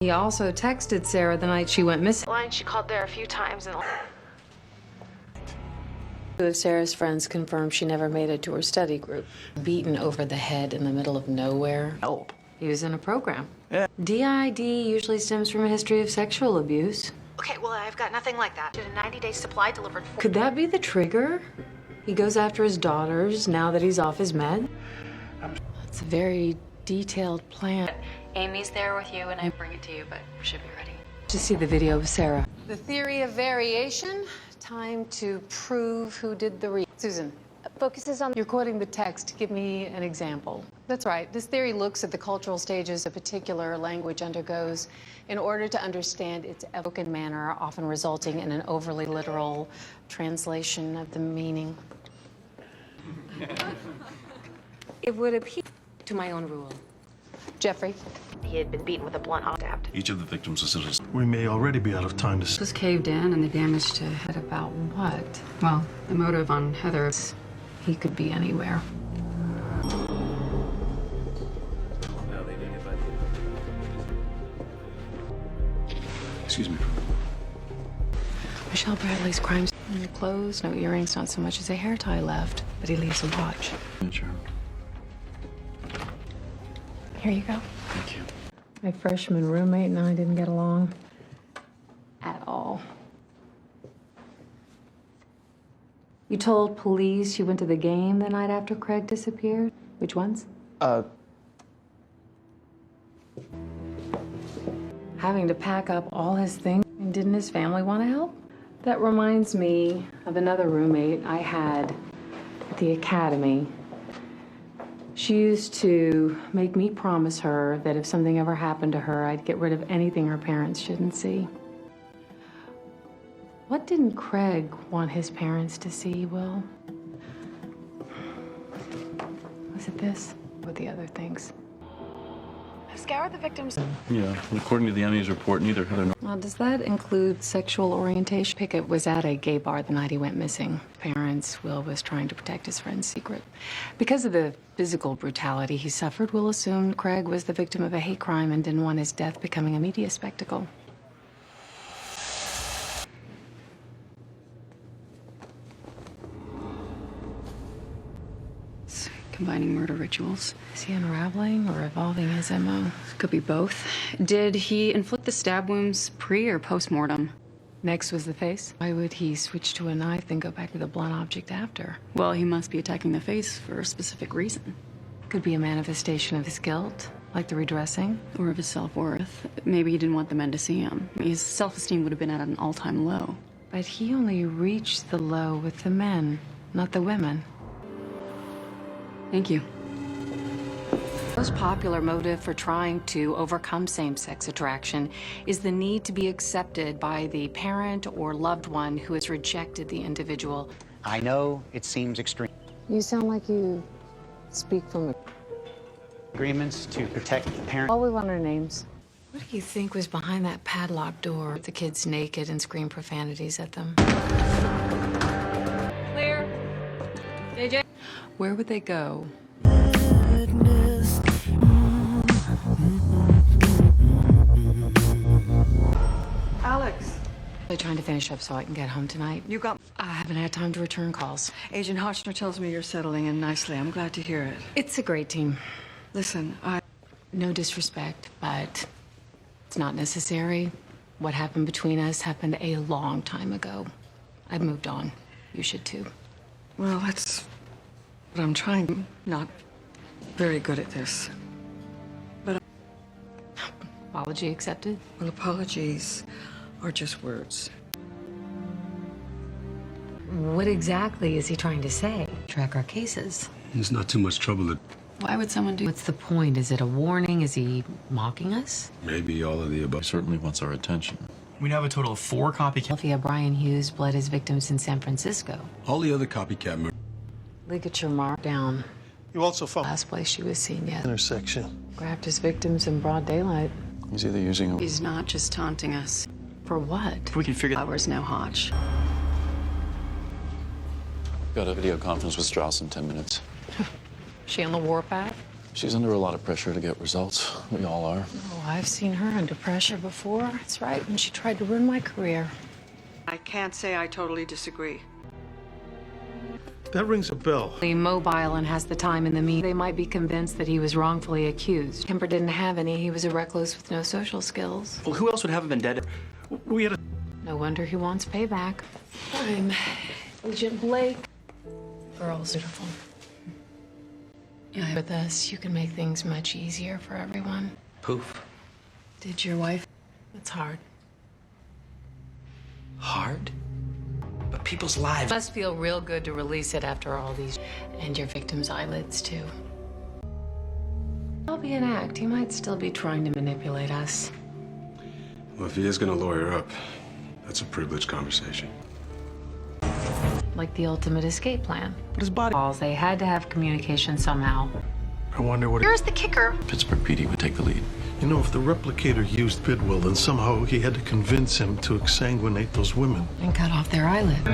He also texted Sarah the night she went missing. She called there a few times and... Two of Sarah's friends confirmed she never made it to her study group. Beaten over the head in the middle of nowhere. Help. He was in a program. Yeah. DID usually stems from a history of sexual abuse. Okay, well, I've got nothing like that. Did a 90-day supply delivered for... Could that be the trigger? He goes after his daughters now that he's off his med. It's a very detailed plan. Amy's there with you, and I bring it to you, but we should be ready. To see the video of Sarah. The theory of variation. Time to prove who did the Susan, focuses on... You're quoting the text. Give me an example. That's right. This theory looks at the cultural stages a particular language undergoes in order to understand its evocative manner, often resulting in an overly literal translation of the meaning. It would appeal to my own rule. Jeffrey? He had been beaten with a blunt stabbed. Each of the victims was citizens. We may already be out of time to... This was caved in, and the damage to head about what? Well, the motive on Heather's... He could be anywhere. Excuse me. Michelle Bradley's crimes. No clothes, no earrings, not so much as a hair tie left, but he leaves a watch. Sure. Here you go. Thank you. My freshman roommate and I didn't get along at all. You told police you went to the game the night after Craig disappeared? Which ones? Having to pack up all his things, and didn't his family want to help? That reminds me of another roommate I had at the academy. She used to make me promise her that if something ever happened to her, I'd get rid of anything her parents shouldn't see. What didn't Craig want his parents to see, Will? Was it this or the other things? Scour the victims. Yeah, according to the ME's report, neither Heather nor... Well, does that include sexual orientation? Pickett was at a gay bar the night he went missing. Parents, Will was trying to protect his friend's secret. Because of the physical brutality he suffered, Will assumed Craig was the victim of a hate crime and didn't want his death becoming a media spectacle. Combining murder rituals. Is he unraveling or evolving his MO? Could be both. Did he inflict the stab wounds pre or post-mortem? Next was the face. Why would he switch to a knife, then go back to the blunt object after? Well, he must be attacking the face for a specific reason. Could be a manifestation of his guilt, like the redressing. Or of his self-worth. Maybe he didn't want the men to see him. His self-esteem would have been at an all-time low. But he only reached the low with the men, not the women. Thank you. The most popular motive for trying to overcome same-sex attraction is the need to be accepted by the parent or loved one who has rejected the individual. I know it seems extreme. You sound like you speak from... Agreements to protect the parent. All we want are names. What do you think was behind that padlocked door? The kids naked and scream profanities at them. Clear. JJ? Where would they go? Alex. They're trying to finish up so I can get home tonight. You got... I haven't had time to return calls. Agent Hotchner tells me you're settling in nicely. I'm glad to hear it. It's a great team. Listen, No disrespect, but it's not necessary. What happened between us happened a long time ago. I've moved on. You should too. Well, that's what I'm trying. Not very good at this. But... Apology accepted? Well, apologies are just words. What exactly is he trying to say? Track our cases. There's not too much trouble that... Why would someone do... What's the point? Is it a warning? Is he mocking us? Maybe all of the above. He certainly wants our attention. We have a total of 4 copycat... Philadelphia, Brian Hughes bled his victims in San Francisco. All the other copycat murders. Ligature mark down. You also found... Last place she was seen yet. Intersection. Grabbed his victims in broad daylight. He's either using a... He's not just taunting us. For what? If we can figure... Hours now, Hotch. Got a video conference with Strauss in 10 minutes. She on the warpath? She's under a lot of pressure to get results. We all are. Oh, I've seen her under pressure before. That's right, when she tried to ruin my career. I can't say I totally disagree. That rings a bell. Mobile and has the time and the means. They might be convinced that he was wrongfully accused. Kemper didn't have any. He was a recluse with no social skills. Well, who else would have a vendetta? We had a... No wonder he wants payback. I'm Agent Blake. Girl's beautiful. Yeah, with us, you can make things much easier for everyone. Poof. Did your wife? It's hard. Hard? But people's lives. Must feel real good to release it after all these. And your victim's eyelids, too. It'll be an act. He might still be trying to manipulate us. Well, if he is going to lawyer up, that's a privileged conversation. Like the ultimate escape plan. But his body. They had to have communication somehow. I wonder what... Here's the kicker. Pittsburgh PD would take the lead. You know, if the replicator used Bidwell, then somehow he had to convince him to exsanguinate those women. And cut off their eyelid.